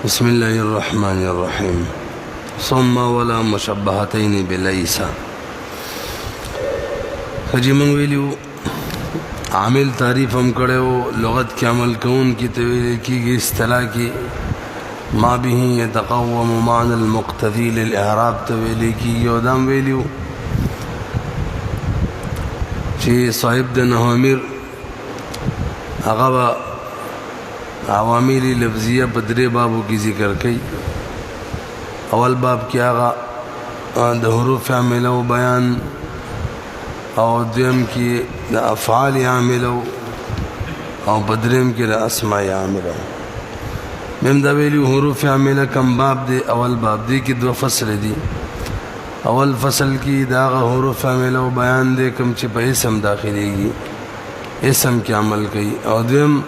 بسم الله الرحمن الرحيم ثم ولا مشبهتين بليس خجی من ویلیو عامل تعریف هم کړو لغت کې عمل کون کی تویل کیږي اصطلاح کی ما به يتقوم معنى المقتضي للاعراب تویل کیږي او دام ویلیو چې صاحب د نحومیر هغه عوامل لفظیه بدرے بابو کی ذکر کئی اول باب کیا آغا د حروف عاملہ و بیان او دویم کی د افعال عاملہ او بدریم کی د اسماء عاملہ میم دا ویلی حروف عاملہ کم باب دے اول باب دے کی دو فصل دی اول فصل کی دا آغا حروف عاملہ و بیان دے کم چی پا اسم داخلے گی اسم کی عمل کئی او دویم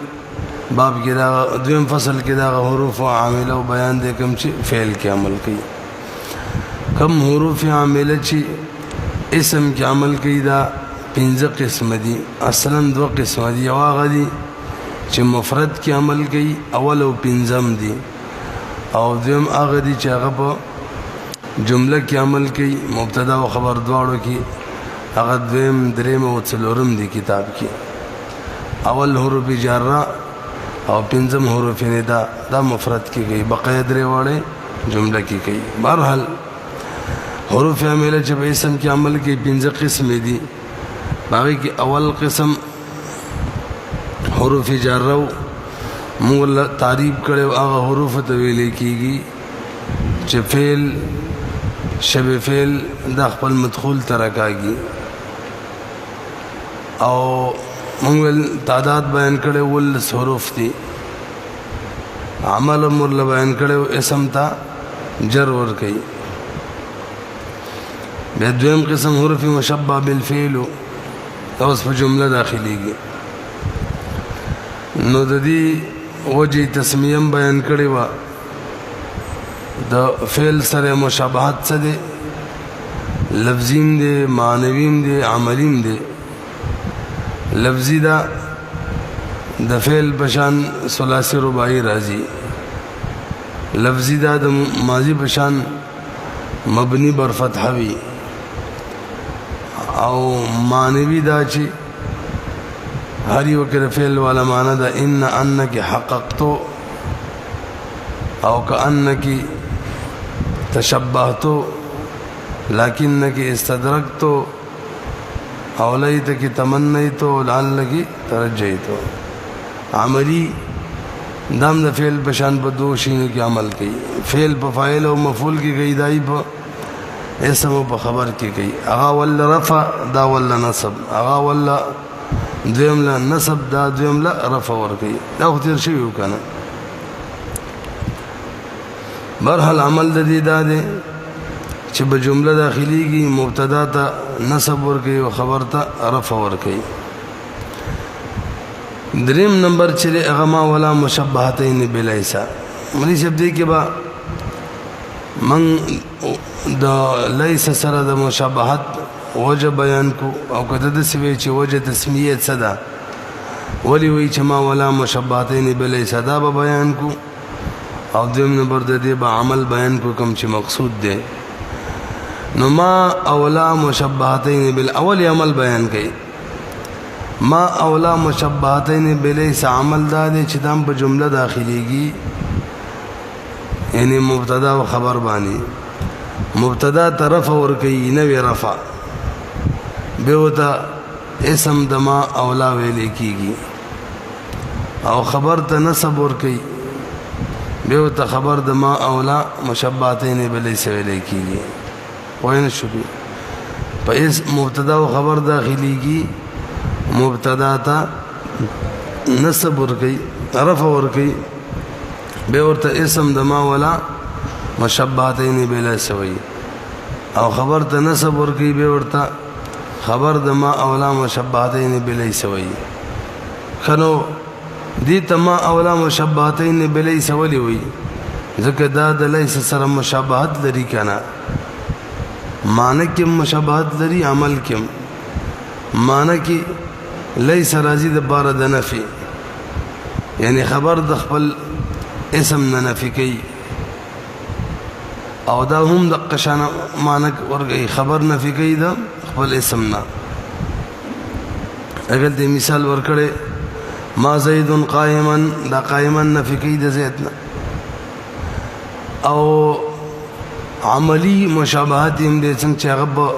باب کې دا دویم فصل کې دا حروف عامله او بیان دې کوم چې فعل کې عمل کوي کم حروف عامله چې اسم کې عمل کوي دا پنځه قسم دي اصلا دو قسم دي یو هغه دي چې مفرد کې عمل کوي اول او پنځم دي او دویم هغه دي چې هغه په جمله کې عمل کوي مبتدا او خبر دواړو کې هغه دویم دریم او څلورم دي کتاب کې اول حروف جاره او پنځم حروف ندا دا مفرد کی گئی بقیه درې وړه جمله کی گئی بہرحال حروف عامله چې په اسم کې عمل کې پنځه قسم دي باقي کې اول قسم حروف جاره موږ تعریف کړو هغه حروف ته ویل کیږي چې فعل شبه فعل د خپل مدخول ترکاږي او منگل تعداد بیان کرے ول حروف دی عمل مرل بیان کرے اسم تا جر ور کئی بیا دویم قسم حروف مشبہ بالفعل اوس په جمله داخلي گی نو د دې وجه تسمیه بیان کړي وا د فعل سره مشابهت څه دي لفظیم دي معنویم دي عملیم دي لفظی دا د فعل بشان ثلاثی رباعی راضی لفظی دا د ماضی بشان مبنی بر فتح وی او معنوی دا چې هر یو کې فعل والا معنی دا انک حققتو او کانک تشبهتو لکنک استدرکتو او لیتک تمنیتو لعلکی ترجیتو عملی دام دا فعل بشان پا دو شینو کی عمل کی فعل پا فائل و مفعول کی گئی دائی پا اسم و پا خبر کی گئی اغا ولا رفع دا ولا نصب اغا ولا دویم لا نصب دا دویم لا رفع ور گئی دا خطیر شویو کانا برحال عمل دا دی دا دے چې په جمله داخليږي مبتدا ته نصب ورکي او خبر ته رفع ورکي دریم نمبر چې اغما ولا مشبهتين بلیسا مری شب دی کې با من د لیس سره د مشابهت وجه بیان کو او کته د سوي چې وجه تسمیه صدا ولی وی چې ما ولا مشبهتين بلیسا دا به بیان کو او دریم نمبر د دې به عمل بیان کو کوم چې مقصود دی نو ما اولا مشبهتين بالاول عمل بیان کړي ما اولا مشبهتين بلیس عمل دا دي چې دام په جمله داخليږي یعنی مبتدا او خبر باندې مبتدا طرف ور کوي نه وی رفع به وتا اسم دما اولا ویل کیږي او خبر ته نسب ور کوي به وتا خبر دما اولا مشبهتين بلیس ویل کیږي وين شبي پس مبتدا او خبر داخليږي مبتدا تا نسب ورکی رفع ورکی به ورته اسم دما ولا مشبهتين بلا سوي او خبر ته نسب ورکی به ورته خبر دما اولا مشبهتين بلا سوي خنو دي تما اولا مشبهتين بلا سوي وي ځکه دا د لیس سره مشابهت لري کنه معنی کې مشابهت لري عمل کې معنی کې لیس راضی د بار د نفي یعنی خبر د خپل اسم نه نفي کوي او دا هم د قشان معنی ورګي خبر نفي کوي دا خپل اسم نه اگر دې مثال ورکړي ما زید قائما دا قائما نفي کوي د زید نه او عملی مشابهت هم دې څنګه چې هغه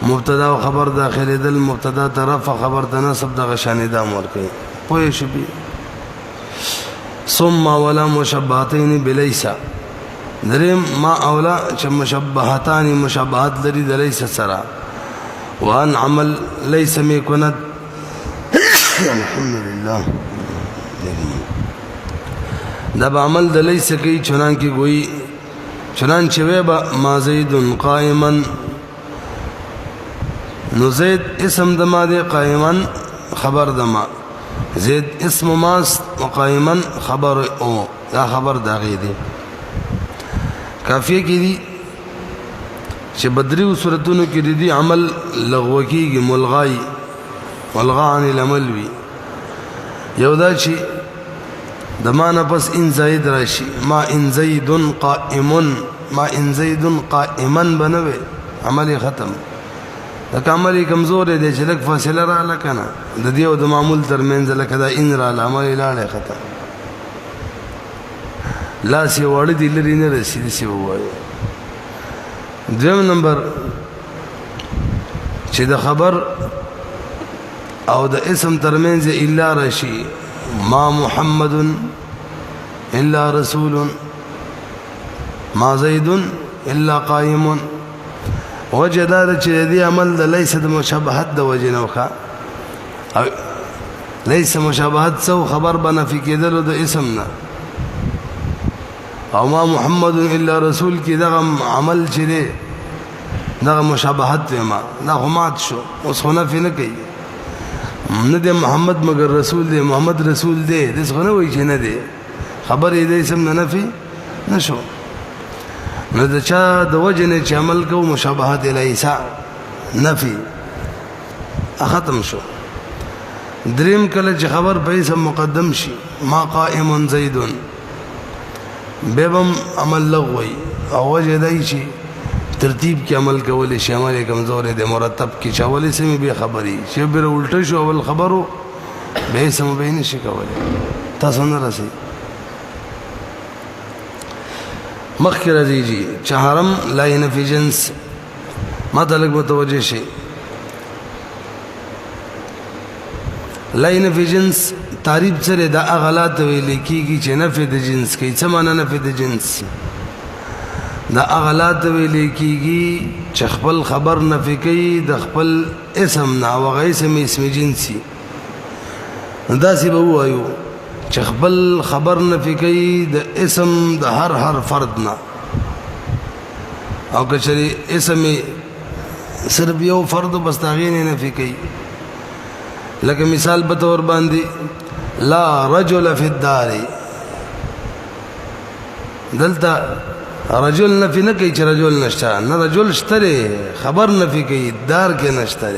مبتدا او خبر داخله دل مبتدا طرف خبر د نسب د غشانې دا مور کوي پوه شي ثم ولا مشبهتين بليس دریم ما اولا چې مشبهتان مشابهت لري د ليس سره وان عمل ليس میکند الحمدلله دا به عمل د ليس کوي چنان کې ګوي چنان چې وې با ما زید قائما نو زید اسم د ما دی قائما خبر د ما زید اسم ما قائما خبر او دا خبر داغي دی کافیه کې دي چې بدري صورتونو کې دي عمل لغو کېږي ملغای ملغا عن العمل وی یو دا چې د معنا پس ان زید راشي ما ان زید قائم ما ان زید قائما بنوي عمل ختم دا عمل کمزور دی چې لک فاصله را لکنه د دې او د معمول ترمنځ لکه دا ان را عمل لاله ختم لا سی وړ دی لري نه رسیدي سی وایي دویم نمبر چې د خبر او د اسم ترمنځ الا رشي ما محمد الا رسول ما زید الا قائم وجدار چې دې عمل د ليس د مشابهت د وجه نوخه او ليس مشابهت سو خبر بنا فی کېدل د اسم نه او ما محمد الا رسول کې دغه عمل چې دغه مشابهت ما دا همات شو اوس خو نفي نه کوي نه دی محمد مگر رسول دی محمد رسول دی دغه خو نه وایي چې نه دی خبر دې اسم نه نفي نشو نو د چا د وجه نه چې عمل کو مشابهت الیسا نفي ختم شو دریم کله چې خبر په اسم مقدم شي ما قائم زید بهم عمل لغوي او وجه دای شي ترتیب کې عمل کول شي عمل کمزور دی مرتب کې چاولې سمې به خبري چې به الټه شو اول خبرو به سم به نشي کولای تاسو نه راسي مخکې راځي جی چهارم لاین فی جنس مطلب متوجه شي لاین فی جنس تعریف سره د اغلات ویل کیږي چې نفي د جنس کې څه معنی نفي د جنس د اغلات ویل کیږي چې خپل خبر نفي کوي د خپل اسم نه او غیر اسم جنسي دا سی به وایو چې خپل خبر نفي کوي د اسم د هر فرد نه او کچري اسم صرف یو فرد بس تاغین نفي کوي لکه مثال په تور باندې لا رجل فی الدار دلته رجل نفي نه کوي چې رجل نشته نه رجل شته خبر نفي کوي دار کې نشته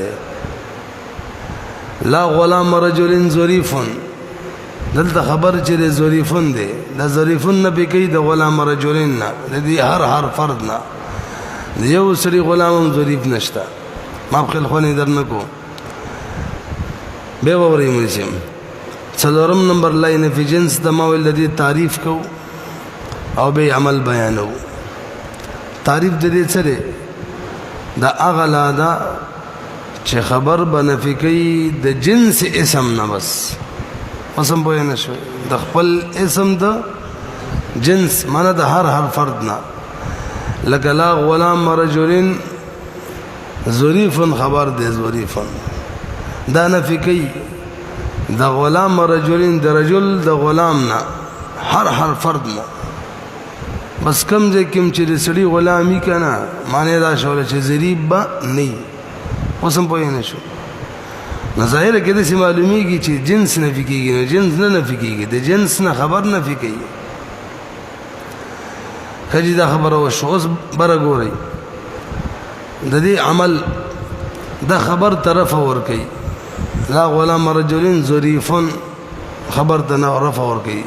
لا غلام رجل ظریف دلته خبر چې ظریفون دی دا ظریفون نفي کوي د غلام رجلین نه د هر فرد نه یو سری غلام ظریف نشته ما خپل خونی درنکو به ووري ملشم څلورم نمبر لاین فی جنس د ما ولدي تعریف کو او به عمل بیانو تعریف د دې سره د اغلا دا چې خبر بنفي کوي د جنس اسم نه بس قسم به نه شو د خپل اسم د جنس معنی د هر فرد نه لکه لا غلام رجلین ظریف خبر دی ظریف دا نفي کوي د غلام رجلین د رجل د غلام نه هر فرد نه بس کم دې کوم چې سړي غلامي کنه معنی دا شول چې ظریف به نه وسم پوه نه شو نظاهر کې د معلومیږي چې جنس نفي کیږي نه جنس نه نفي کیږي د جنس نه خبر نفي کوي کله دا خبره وشو اوس برګوري د دې عمل دا خبر طرف ور کوي لا غلام رجلین ظریفون خبر ته نه رفع ور کوي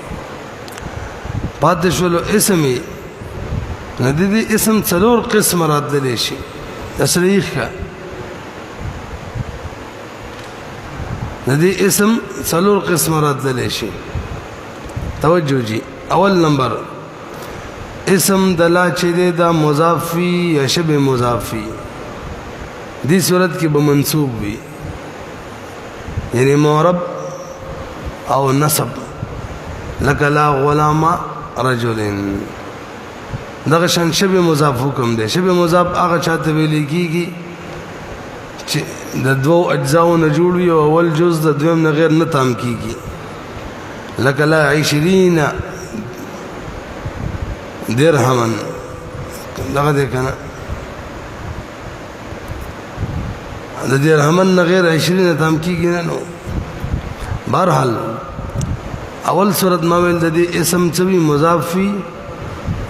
پاتې شولو اسمي ندی اسم څلور قسم راتللی شي تصریح کا ندی اسم څلور قسم راتللی شي توجه جی اول نمبر اسم دلا چې دا مضاف فی یا شبه مضاف فی دی صورت کې به منصوب وي یعنی معرب او نصب لکه لا غلام رجل دغه شان شبه مضاف حکم دی شبه مضاف هغه چاته ویل کیږي چې د دوو اجزاو نه جوړ وي او اول جز د دویم نه غیر نه تام کیږي لکه لا 20 درهمن دغه دې کنه د درهمن نه غیر 20 تام کیږي نه نو بهرحال اول صورت ما ویل د دې اسم څوی مضاف فی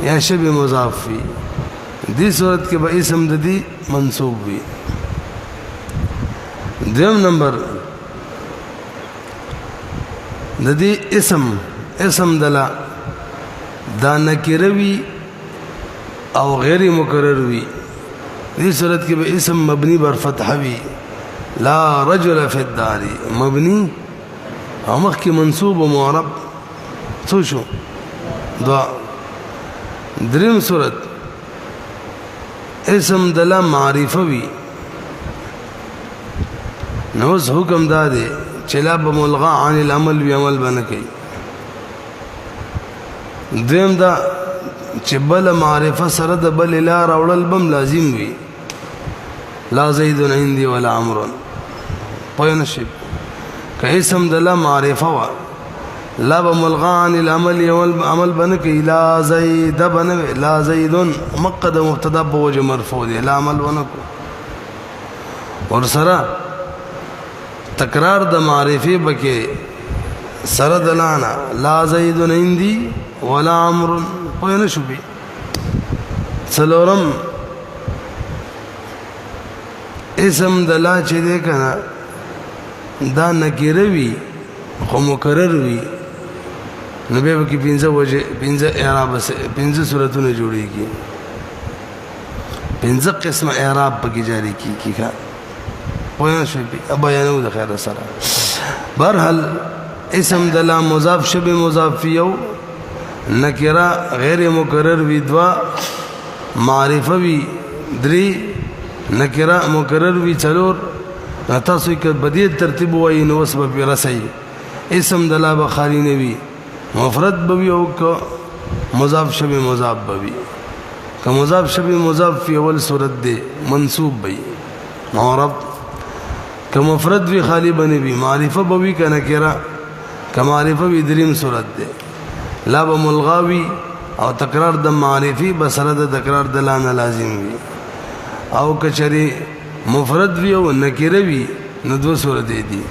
یا شبه مضاف فی دی صورت کې به اسم د دې منصوب وي دویم نمبر د دې اسم دلا دا نکروي او غیر مکرر وي دی صورت کې به اسم مبنی بر فتح وي لا رجل فی الدار مبنی او مخکې منصوب و معرب څو شو دا دریم صورت اسم دلا معرفه وي نو حکم دا دی چې لا بملغا عن العمل وی عمل بنه کوي دریم دا چې بل معرفه سره د بل لا راوړل بم لازم وي لا زید عندي ولا عمر پوه نشي که اسم دلا معرفه وا لا بملغا عن العمل عمل بنه کوي لا زید بنه لا زید مقدم مبتدا بوجه مرفوع دی لا عمل بنه اور سره تکرار د معرفه بکې سره دلانا لا زید عندي ولا عمر پوه نشو بي څلورم اسم دلا چې دې کنه دا نکروي خو مکرر وي نو به کې پنځه اعراب پنځه صورتونه جوړيږي پنځه قسم اعراب پکې جاری کیږي ښا پوه شو بیانو د خیر سره برحال اسم دلا مضاف شبه مضاف یو نکرا غیر مکرر وی دوا معرفه وی دری نکرا مکرر وی څلور تاسو کې بدیل ترتیب وای نو سبب رسي اسم دلا بخاری نوی مفرد بوی او که مضاف شبه مضاف بوی که مضاف شبه مضاف فی اول صورت دے منصوب بی معرب که مفرد وی خالی بنی بی معرفه بوی که نکرا که معرفه وی دریم صورت دے لا بملغاوی او تکرار د معرفی بسره د تکرار د لانا لازم وی او کچری مفرد وی او نکره وی نو دو صورت دی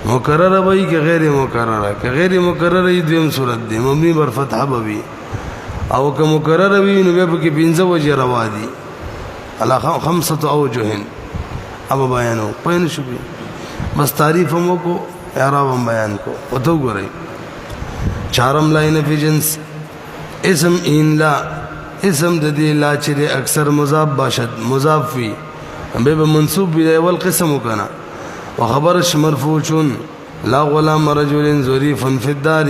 مکرر وی که غیر مکرر که غیر مکرر ای دویم صورت دی مبنی بر فتح بوی او که مکرر وی نو بیا پکی پینزه وجه روا دی علا خمسط اوجهن اب بیانو پین شو بی بس تعریف ہمو کو اعراب ہم بیان کو اتو گو رئی چارم لائن فی جنس اسم این لا اسم ددی لا چرے اکثر مضاف باشد مضاف فی بے منصوب بی اول قسم کنا وخبرش مرفوع چون لا غلام رجل ظریف فی الدار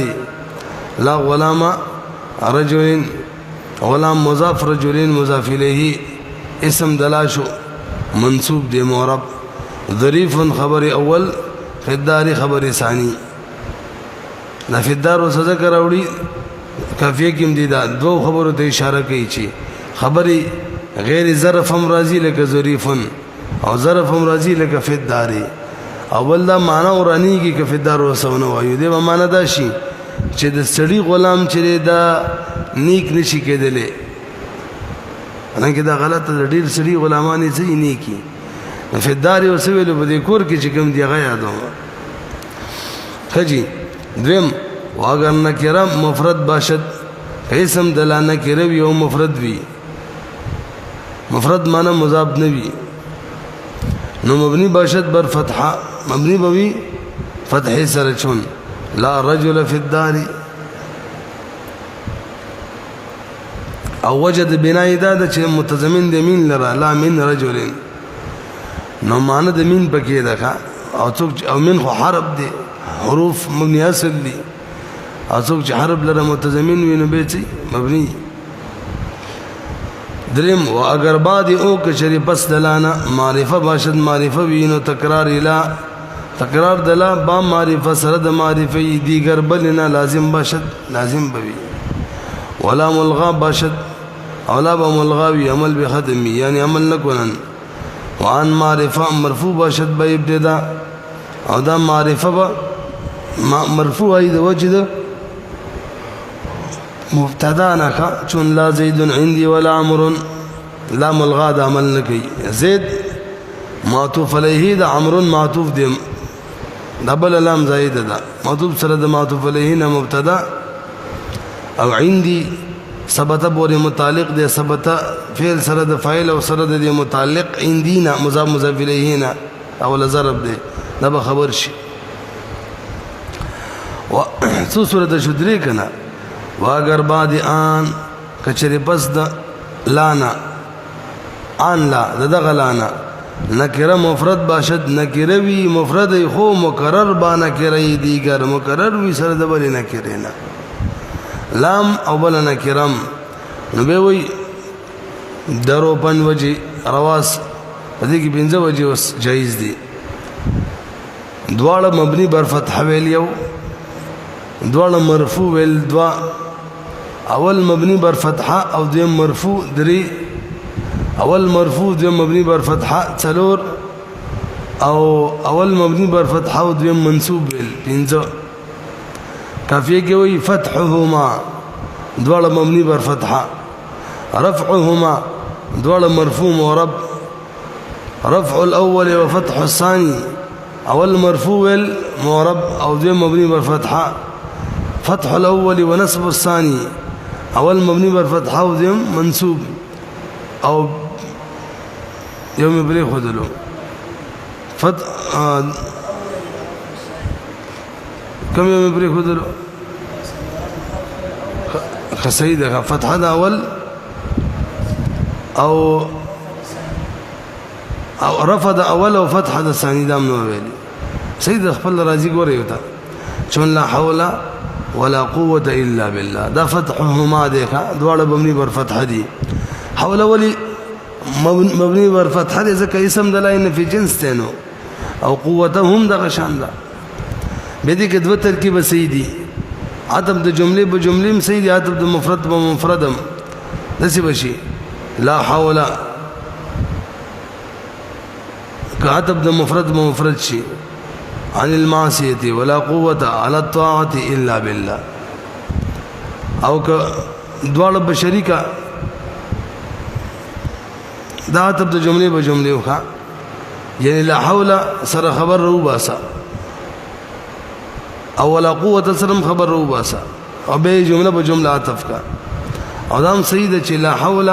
لا غلام رجل غلام مضاف رجل مضاف الیہ اسم دلاشو منصوب دی معرب ظریف خبر اول فی الدار خبر ثانی دا فی الدار و ذکر اوڑی کافیه کیم دی دا دو خبرو ته اشاره کوي چې خبري غیر ظرف هم راضی لکه ظریفن او ظرف هم راضی لکه فی الدار اول دا معنا ورانی کی کفدار وسونه وایو دی به معنا دا شي چې د سړی غلام چې دا نیک نشي کېدلې انا کې دا غلطه ډیر سړی غلامانی ځای نیکی فدار وسویل په دې کور کې چې کوم دی غیا دو خجی دویم واگر نکره مفرد باشد اسم دلا نکره وی او مفرد وی مفرد معنی مضاف نوی نو مبنی باشد بر فتحه مبنی بوی فتح سره چون لا رجل فی الدار او وجد بنای دا چې متضمن د مين لرا لا من رجل نو معنی د مين پکې ده او څوک او من خو حرف دي حروف مبني اصل دي او څوک چې حرف لره متضمن وي نو به چی مبني درم و اگر بعد او کشری پس دلانا معرفه باشد معرفه وینو تکرار الا تکرار دلا با معرفه سره د معرفه دیگر بلنا لازم باشد لازم بوي ولا ملغا باشد اولا با ملغاوي عمل بختم یعنی عمل نکنن وان معرفه مرفوع باشد به ابتدا او دا معرفه با مرفوع اید وجد مبتدا نکا چون لا زید عندي ولا عمر لا ملغا دا عمل نکی زید معطوف علیه دا عمر معطوف دی دبل لام زائد دا معطوف سره د معطوف علیه نه مبتدا او عندي ثبت بور متعلق دی ثبت فعل سره د فاعل او سره د متعلق عندنا مضاف مضاف الیه نه او ضرب دی دا به خبر شي و سو سوره شدری کنا واگر بعد آن کچری پس د لانا آن لا دغه لانا نکره مفرد باشد نکره وی مفرد خو مکرر با نکره دیگر مکرر وی سره د بل نکره نه لام او بل نکرم نو به وی درو پن وجه رواس دې کې پنځه وجه جایز دي دواړه مبني بر فتح ویل یو دواړه مرفوع ویل دوا اول مبني بر فتحه او دویم مرفوع دري اول مرفوع دویم مبني بر فتحه څلور او اول مبني بر فتحه او دویم منصوب ویل پنځه کافیه کې وی فتحهما دواړه مبني بر فتحه رفعهما دواړه مرفوع مرب رفع الاول وفتح الثاني اول مرفوع المعرب او دویم مبني بر فتحه فتح الاول ونصب الثاني اول مبني بر فتحه او دویم منصوب او يوم بری خدلو فتح كم يوم بری خدلو خسيده فتح دا اول او رفع دا اول او فتح دا ثاني دا نو ویلي سید خپل راضي ګورې وتا چون لا حول ولا قوه الا بالله دا فتحهما ده دواړه مبني بر فتح دي حول ولي مبني بر فتح دي ځکه اسم دلاین فی جنس تنو او قوتهم دغه شان ده به دې کې دوه ترکیب سیدی عطف د جمله به جمله سیدی عطف د مفرد به مفردم دسی بشي لا حول عطف د مفرد به مفرد شي عن المعصيه ولا قوه على الطاعه الا بالله او ک دواړه بشریکا دا عطف د جمله به جمله وکا یعنی لا حول سره خبر رو باسا او ولا قوه سره خبر رو باسا او به جمله به جمله عطف کا او دام سید چې لا حول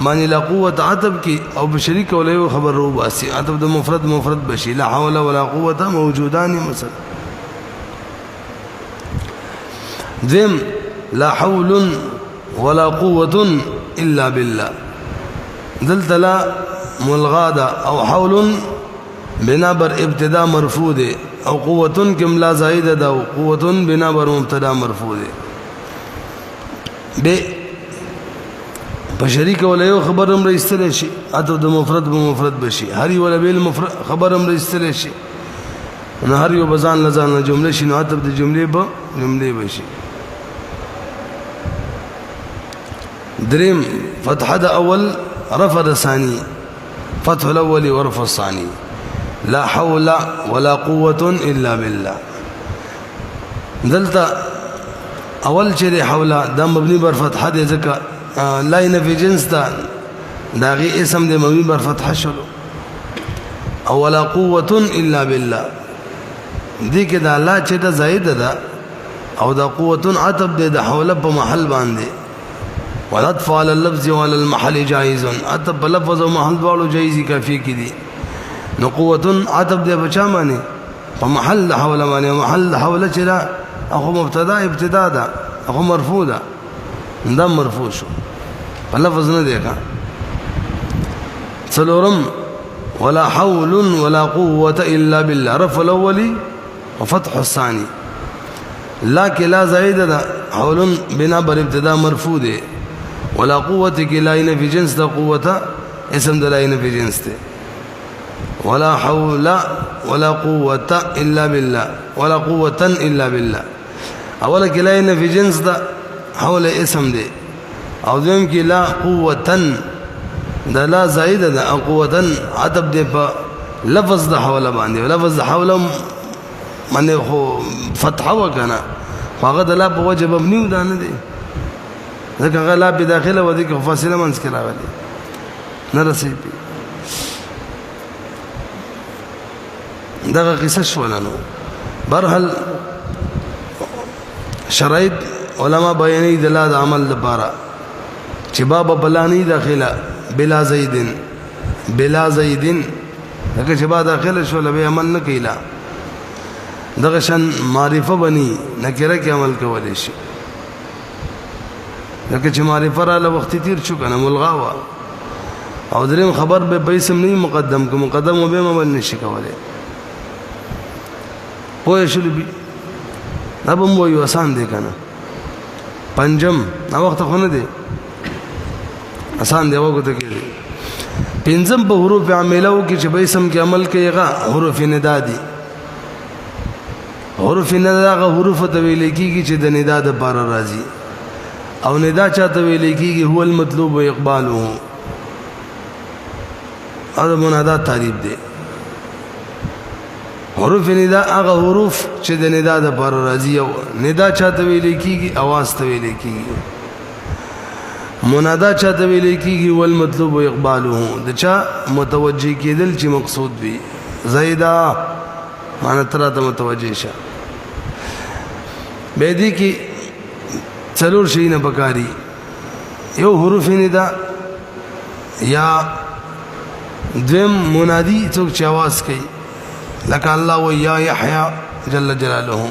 معنی لا قوه عطف کی او بشریک ولا خبر رو باسی عطف د مفرد مفرد بشي لا حول ولا قوه موجودان مثلا ذم لا حول ولا قوه الا بالله دلتلا ملغادا او حول بنا بر ابتدا مرفوع ده او قوه کم لا زائده ده او قوه بنا بر مبتدا مرفوع ده به بشریک ولا یو خبرم رئیستل شي عطف د مفرد به مفرد بشي هر یو ولا بیل مفرد خبرم رئیستل شي نو هر یو بزان لزان جمله شي نو عطف د جمله به جمله بشي دریم فتح د اول رفع الثاني فتح الاول ورفع الثاني لا حول ولا قوه الا بالله دلتا اول چې حول د مبني بر فتح د ذکر لا نفي جنس دا داغي اسم د مبني بر فتح شلو او ولا قوه الا بالله دي کې دا لا چې دا زائد ده او دا قوه عطف د حول په محل باندې والعطف على اللفظ وعلى المحل جائز عطف بلفظ او محل دواړو جائز کافي کې دي نو قوه عطف د بچا معنی په محل حول معنی محل حول چې دا هغه مبتدا ابتدا ده هغه مرفوع ده دا مرفوع شو په لفظ نه دی ښه. څلورم ولا حول ولا قوة إلا بالله، رفع الأول وفتح الثاني. لا کی لا زائد دا، حول بنا بر ابتدا مرفوع دے، ولا قوة کی لا نفی جنس دا، قوة اسم دا لا نفی جنس دے. ولا حول ولا قوة إلا بالله، ولا قوة إلا بالله. اولا کی لا نفی جنس دا، حول اسم دے، او دویم کی لا قوة دا لا زائد دا، او قوة عطب دے پا لفظ دا حول باندے، لفظ دا حول باندې خو فتحه وکنه، هغه د لا په وجه مبني ده نه دی، ځکه هغه لا په داخله و دي کې فاصله منځ کې راغلي نه رسېږي. دغه قصه شوله نو. برحال شرایط علما بیانې د لا د عمل لپاره چې باب بلانی داخله بلا زیدن، بلا زیدن دغه چې با داخله شوله به عمل نه کیلا، دغه شان معرفه بني نکره کې عمل کولای شي. لکه چې معرفه را له وخت تیر شو کنه ملغا وا، او دریم خبر به پیسم نه مقدم کو، مقدم به عمل نشي کولای. پوه شلو بي دا به مو یو آسان دی کنه. پنجم نا وخت خو نه دی آسان دی وګورئ کې. پنځم په حروف عاملو کې چې پیسم کې عمل کوي حروف ندا دي. حروف ندا غ حروف ته ویل کیږي چې د ندا د بار راځي، او ندا چاته ویل کیږي هو المطلوب و اقباله، دا منادا تعریف دی. حروف ندا هغه حروف چې د ندا د بار راځي، او ندا چاته ویل کیږي اواز ته ویل کیږي، منادا چاته ویل کیږي هو المطلوب و اقباله، د چا متوجه کېدل چې مقصود وي. زیدا معنی تر ته متوجه شه. به دې کې څلور شي نه بکاری، یو حروف ندا، یا دویم منادی څوک چې आवाज کوي لکه الله و یا یحیی جل جلاله،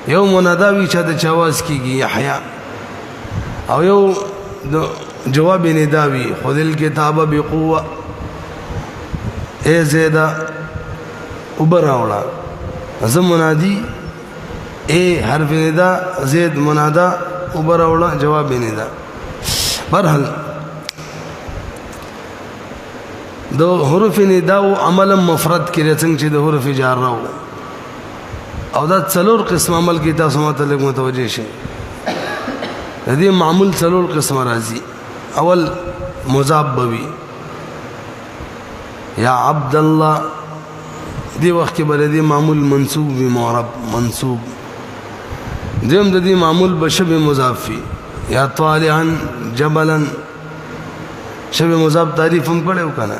یو منادا وی چې د आवाज کیږي یحیی، او یو جواب ندا وی خذ الكتاب بقوه، اے زیدا وبراولا. زم منادی اے حرف ندا، زید منادا وبراولا جواب ندا. برحال دو حروف ندا او عمل مفرد کې څنګه چې د حروف جار راو، او دا څلور قسم عمل کې تاسو متعلق متوجه شئ. د دې معمول څلور قسم راځي. اول مضاف بوي، یا عبد الله دی وخت کې بل دی معمول منصوب وی معرب منصوب. دیم د دې معمول بشبه مضاف وی، یا طالعا جبلا شبه مضاف تعریف هم کړو کنه،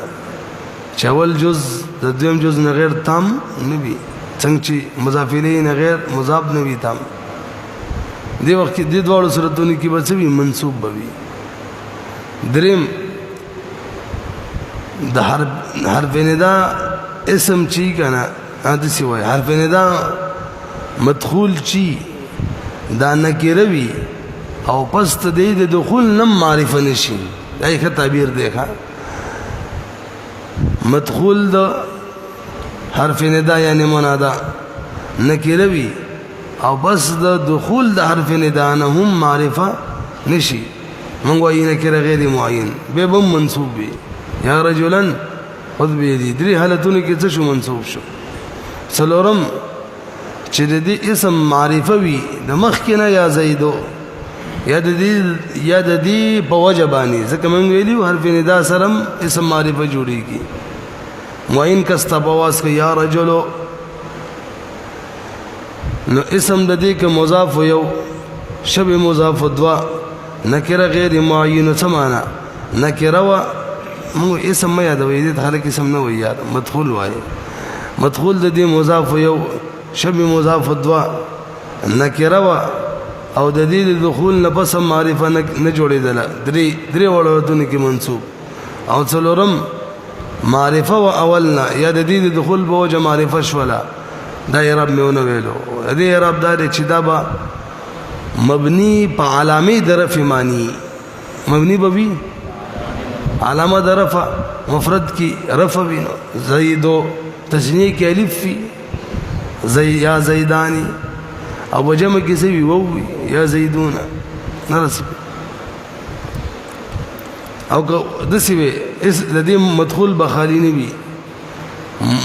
چول جز د دویم جز نه غیر تام نه وی، څنګه چې مضاف الیه نه غیر مضاف نه وی تام. دی وخت کې د دوه صورتونو کې به څه وی منصوب بوي. دریم د حرف ندا اسم چی کنه حدیث وای، حرف ندا مدخول چی دا نکروی او پس ته د دخول نم معرفه نشي، دا یې تعبیر دی ښا. مدخول د حرف ندا یعنی منادا نکروی او بس د دخول د حرف ندا نه هم معرفه نشي، مونږ وایي نکره غیر معین به بم منصوب وي. یا رجلا خذ بيدي، درې حالتونو کې څه شو منصوب شو. څلورم چې د دې اسم معرفه وي د مخکې نه یا زیدو، یا د دې په وجه باندې، ځکه موږ ویلي حرف ندا سره اسم معرفه جوړیږي. معین کستا بواس کوي یا رجلو، نو اسم د دې کې مضاف یو شبه مضاف دوا، نکره غیر معین سمانا نکره و موږ اسم ما یادوي، دې خلک اسم نه وي یاد، مدخول وایي. مدخول د دې مضاف یو شبه مضاف دوا نکره و، او د دې دخول نه پس معرفه نه جوړېدل، درې وړتونه کې منصوب. او څلورم معرفه و اولنا، یا د دې دخول په وجه معرفه شولا، دا اعراب میونه ویلو. دې اعراب دا چې دا به مبني په علامه درف معنی، مبنی بوی علامہ د رفع مفرد کی رفع وی زیدو تسنیه کی الف فی یا زیدانی او جمع کی سوی وو یا زیدون نرس او دسی وی اس لدی مدخول بخالی نه وی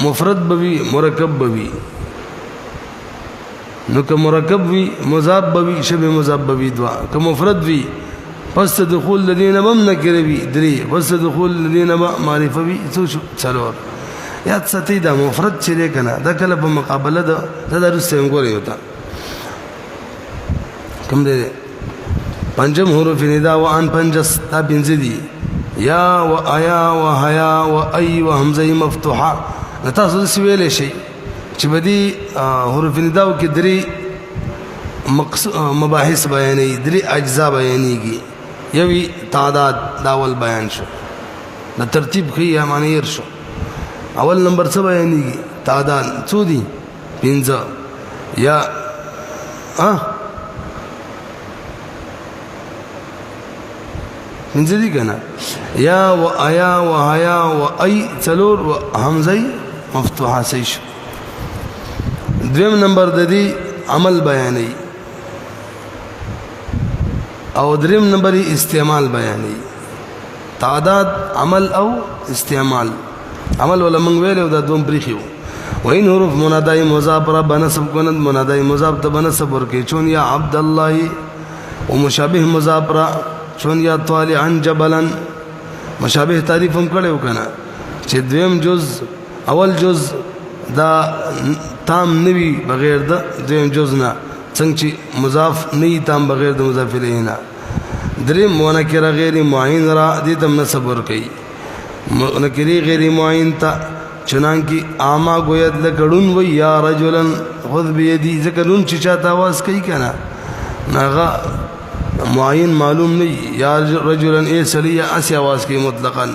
مفرد بوی مرکب بوی نو که مرکب وی مضاف بوی شبه مضاف بوی دوا که مفرد وی پس دخول الذين بم نکره وی دری پس دخول الذين معرفه وی څلور یاد ساتي دا مفرد چې کنه دا کله په مقابله دا درسته موږ ہوتا کوم دې پنجم حروف ندا و ان پنجس تا پنځه دي یا و ایا و حیا و ای و حمزه مفتوحه تاسو څه ویلې شي چې بدی حروف ندا کې درې مباحث بیانې درې اجزا بیانېږي یوی تعداد داول بیان شو د ترتیب خي معنی ير شو اول نمبر څه بیانېږي تعداد څو دي پنځه یا پنځه دي کنه یا و ایا و حیا و ای څلور و حمزه مفتوحه شي شو دویم نمبر د دې عمل بیانې او دریم نمبر استعمال بیانې تعداد عمل او استعمال عمل ولا من ویلو دا دوم بریخیو وین حروف منادای مضاف را بنسب کنند منادای مضاف ته بنسب ورکی چون یا عبد الله ومشابه مضاف را چون یا طالعا جبلا مشابه تعریف هم کړو کنه چې دویم جز اول جز دا تام نوی بغیر د دویم جز نه څنګه چې مضاف نه تام بغیر د مضاف الیه نه دریم منکر غیر معین را دې تم نسب ورکی منکری غیر معین تا چنانکی آما گوید لکڑون وی یا رجلن خود بیدی ذکرون چی چاہتا آواز کئی کنا ناغا معین معلوم نہیں یا رجلن اے سلی یا اسی آواز کی مطلقا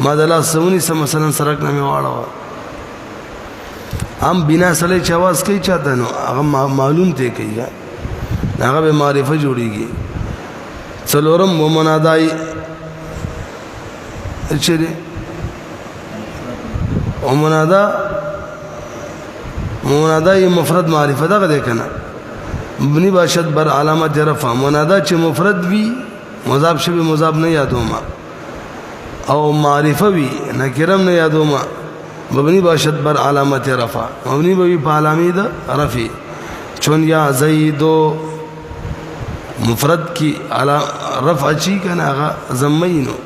مادلا سونی سا مثلا سرک نمی وارا ہم بنا سلی چی آواز کئی چاہتا نو اغا معلوم تے کئی گا ناغا بے معرفہ جوڑی گی سلورم و منادائی اچھے دے ومنادا یہ مفرد معرفہ دا دے کنا مبنی باشد بر علامت رفع منادا چه مفرد بھی مضاف شبه مضاف نه یادو ما او معرفہ بھی نکرم نه یادو ما مبنی باشد بر علامت رفع مبنی بھی په علامه رفع چون یا زیدو مفرد کی رفع چی کنا غا زمینو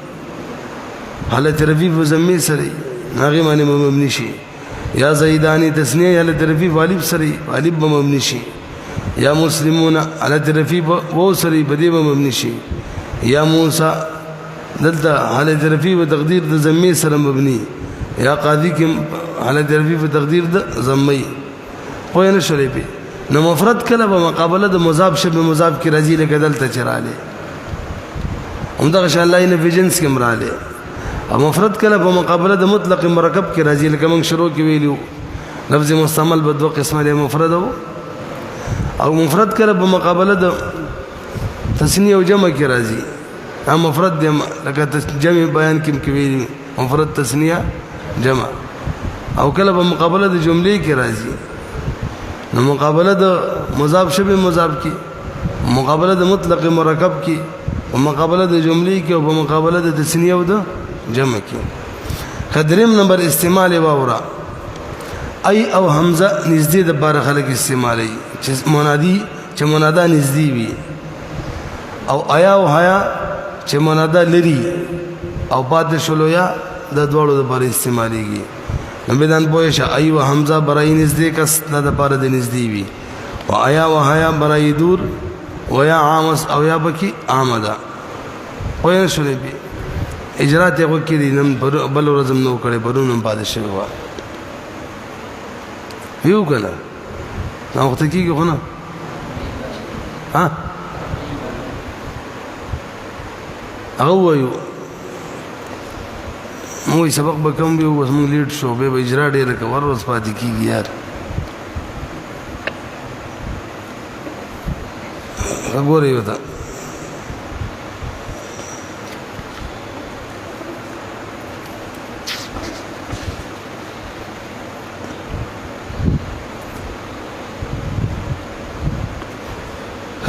حالت رفیع و زمی سری ناغی معنی مبنی شي یا زیدانی تسنیه حالت رفیع والب سری والب مبنی شي یا مسلمون حالت رفیع و سری بدی مبنی شي یا موسی دلتا حالت رفیع و تقدیر د زمی سره مبنی یا قاضی کی حالت رفیع و تقدیر د زمی خو نه شری په نو مفرد کله په مقابله د مضاف شبه مضاف کی راځي لکه دلته چراله همدا ان شاء الله نه فيجنس کې مراله او مفرد کله په مقابله د مطلق مرکب کې راځي لکه موږ شروع کې ویلو لفظ مستعمل په دوه قسمه له مفرد او مفرد کله په مقابله د تثنیه او جمع کې راځي هم مفرد د لکه جمع بیان کې ویلو مفرد تثنیه جمع او کله په مقابله د جملې کې راځي نو مقابله د مضاف شبه مضاف کې مقابله د مطلق مرکب کې او مقابله د جملې کې او په مقابله د تثنیه او د جمع کی قدریم نمبر استعمال واورا ای او حمزه نزدې د بار خلق استعمالي چې منادي چې منادا نزدې وي او ایا او حیا چې منادا لري او بعد شلویا د دوړو د بار استعماليږي نو بدن پوهه ای او حمزه برای نزدې کس د بار د نزدې وي او ایا او حیا برای دور و یا عامس او یا بکی عامدا پوهه شولې بي اجرات یې وکړي نن بل ورځم نو کړي پرونم پاتې شوی و یو کنه نو وخت کېږي خو نه ها هغه وایو موږ سبق به کوم به اوس موږ لیټ شو به اجرا ډېر کور ورځ پاتې کېږي یار وګورئ وتا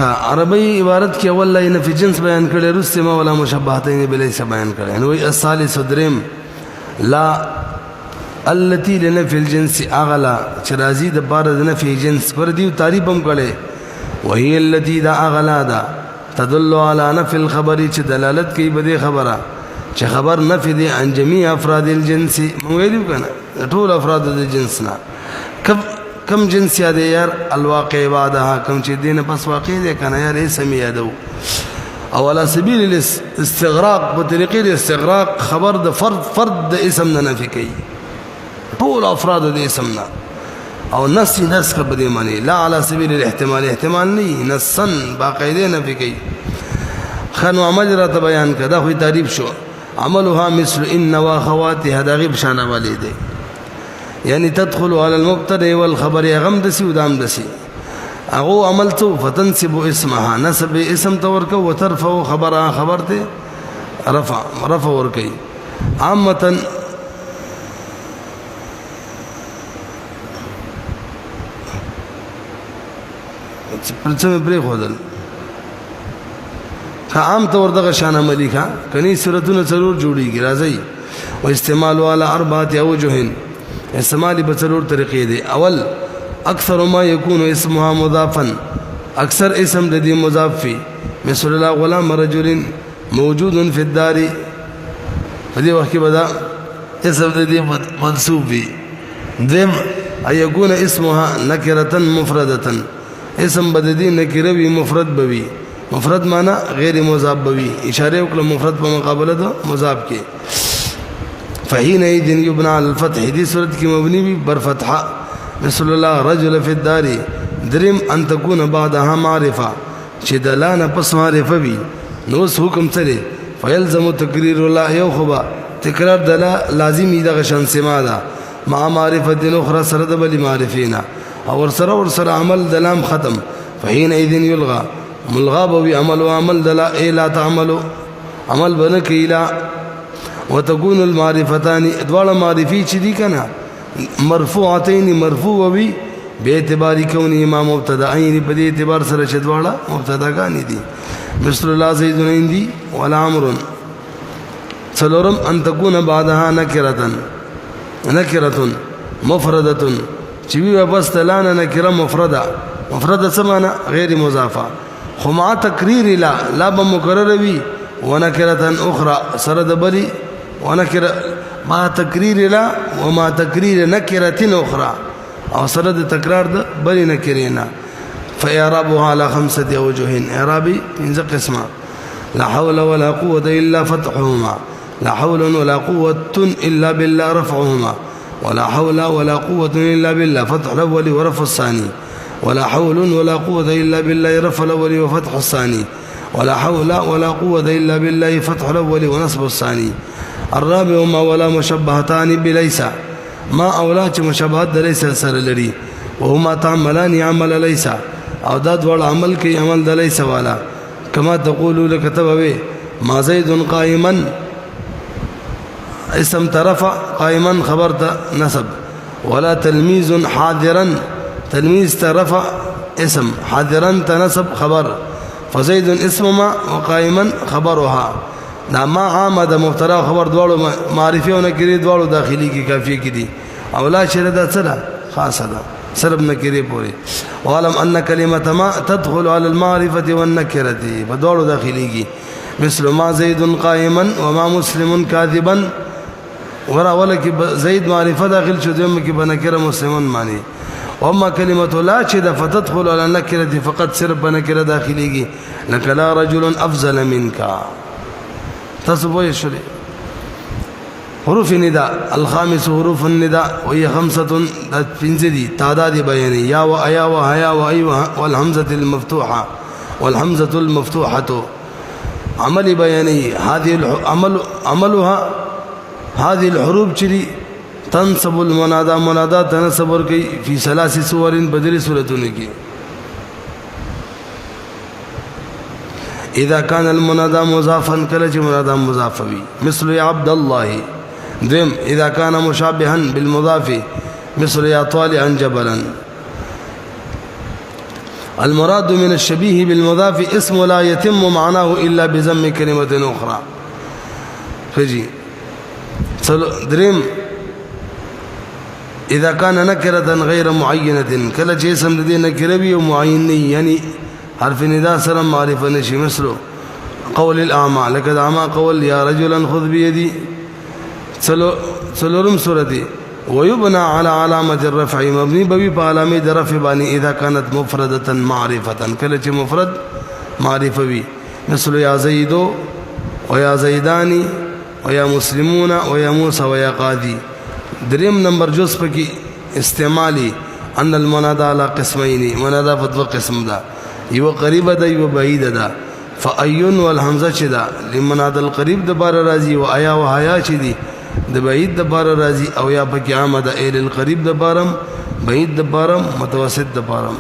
عربی عبارت کې اول لا نفي جنس بیان کړي رسته ما ولا مشبهتين بلیس بیان کړي نو الثالث دریم لا التي لنفي الجنس اغلا چرازی د بار د نفي جنس پر دی تعریف هم کړي وهي التي دا اغلا دا تدل على نفي الخبر چې دلالت کوي بده خبره چې خبر نفي دي عن جميع افراد الجنس ویلو کنه ټول افراد د جنس نه کم جنس یاد یار الواقع بعدها کم چې دین پس واقع دي کنه یار اسم یادو او على سبيل الاستغراق بطريقه الاستغراق خبر د فرد د اسم نه نفي کوي ټول افراد د اسم نه او نص کبه دي معنی لا على سبيل الاحتمال احتمال نه نصا باقاعده نفي کوي خنو عمل را بیان کدا خو تعریف شو عملها مثل ان واخواتها دا غیب شان والي دي يعني تدخل على المبتدا والخبر غم دسي ودام دسي اغو عملتو فتنسب اسمها نسب اسم تورك وترفع خبرها خبرته رفع وركي عامه پرڅه پرې خودل عام طور دغه شان عملی کا کني صورتونه ضرور جوړیږي راځي او استعمال على اربعه اوجه استعمال به ضرور طریقې دي اول اکثر ما يكون اسمها مضافا اکثر اسم د دې مضاف فی مثل الله غلام رجل موجود في الدار دې وخت کې بدا اسم د دې منصوب وي دیم ايكون اسمها نکره مفرده اسم بددی نکره وی مفرد بوي مفرد معنی غیر مضاف بوي اشاره وکړه مفرد په مقابله د مضاف کې فحين اذ يبنى على الفتح دي صورت کې مبني وي بر فتحه مثل الله رجل في الدار درم ان تكون بعدها معرفه چې دلانه پس معرفه وي نو حکم سره فيلزم تقرير لا يخبا تکرار دلا لازمي د غشن سما ده مع معرفه اخرى سره د بل معرفینا اور سره عمل دلام ختم فحين اذ يلغى ملغى بوي عمل دلا اي لا تعملوا عمل بنك الى وتكون المعرفتان ادوال معرفي چې دي کنه مرفوعتين مرفوع وي به اعتبار كونه ما مبتداين په دې اعتبار سره چې دواړه مبتداګان دي مثل الله زيد عندي ولا عمرو څلورم ان تكون بعدها نكره مفرده چې وي بس تلانه نکره مفرده سمانه غیر مضافه خما تقریر لا بمکرر وی ونکره اخرى سرد بلی ونکره ما تقریر لا وما تقریر نکره اخرى او سرد تکرار د بلی نکرینا فاعرابها على 5 اوجه اعرابي من قسمه لا حول ولا قوه الا فتحهما لا حول ولا قوه الا بالله رفعهما ولا حول ولا قوة إلا بالله فتح الأول ورفع الثاني ولا حول ولا قوة إلا بالله رفع الأول وفتح الثاني ولا حول ولا قوة إلا بالله فتح الأول ونصب الثاني الرابع ما ولا مشبهتان بليس ما أولاد مشبهات ليس سر لري وهما تعملان عمل ليس او داد ولا عمل كي عمل ليس والا كما تقول لك تبوي ما زيد قائما اسم ترفع قائما خبرت نسب ولا تلميذ حاضرا تلميذ ترفع اسم حاضرا تنسب خبر فزيد اسم ما وقائما خبرها دا ما عامد مبتدا خبر دوالو معرفه ونکری دوالو داخلي کی کافی کی دي اولا شردا سره خاصه ده سرب نکری پوری وعلم ان كلمه ما تدخل على المعرفه والنكره فدوالو داخلي کی مثل ما زيد قائما وما مسلم كاذبا ورا ولك زيد معرفه داخل شو دم کې بنکره مسلمان معنی واما كلمه لا چې د فتدخل على النكره فقط صرف بنکره داخليږي لك لا رجل افضل منك تصبوا يشري حروف النداء الخامس حروف النداء وهي 5 تنزدي تعداد بيان يا وايا وهيا وايوه والهمزه المفتوحه والهمزه المفتوحه عمل بياني هذه عملها هذه الحروف چری تنصب المنادى منادى تنصب ورکی فی 3 صور بدل صورتونه کی اذا كان المنادى مضافا کله چې منادى مضاف وي مثل يا عبد الله ذم اذا كان مشابها بالمضاف مثل يا طالعا جبلا المراد من الشبيه بالمضاف اسم لا يتم معناه إلا بضم كلمة أخرى. فجي دريم إذا كان نكرة غير معينة كلا چې اسم دې نکره وي او معین نه یعنی حرف ندا سره معرفه نشي. مثله قول الأعمى لك الأعمى قول يا رجلا خذ بيدي. سلورم سورتي ويبنى على علامة الرفع مبني بوي بعلامة الرفع باني إذا كانت مفردة معرفة كلا چې مفرد معرفة بي. مثل يا زيد ويا زيداني ويا مسلمون ويا موسى ويا قاضي. دریم نمبر جز پکی استعمالی ان المنادى على قسمين منادى فتو قسم دا یو قریب دا یو بعید دا. فأيون والحمزه چې دا لمنادى القریب د بار راضی و ایا و حیا چې دی د بعید د بار راضی او یا پکی عامه د ال القریب د بارم بعید د بارم متوسط د بارم.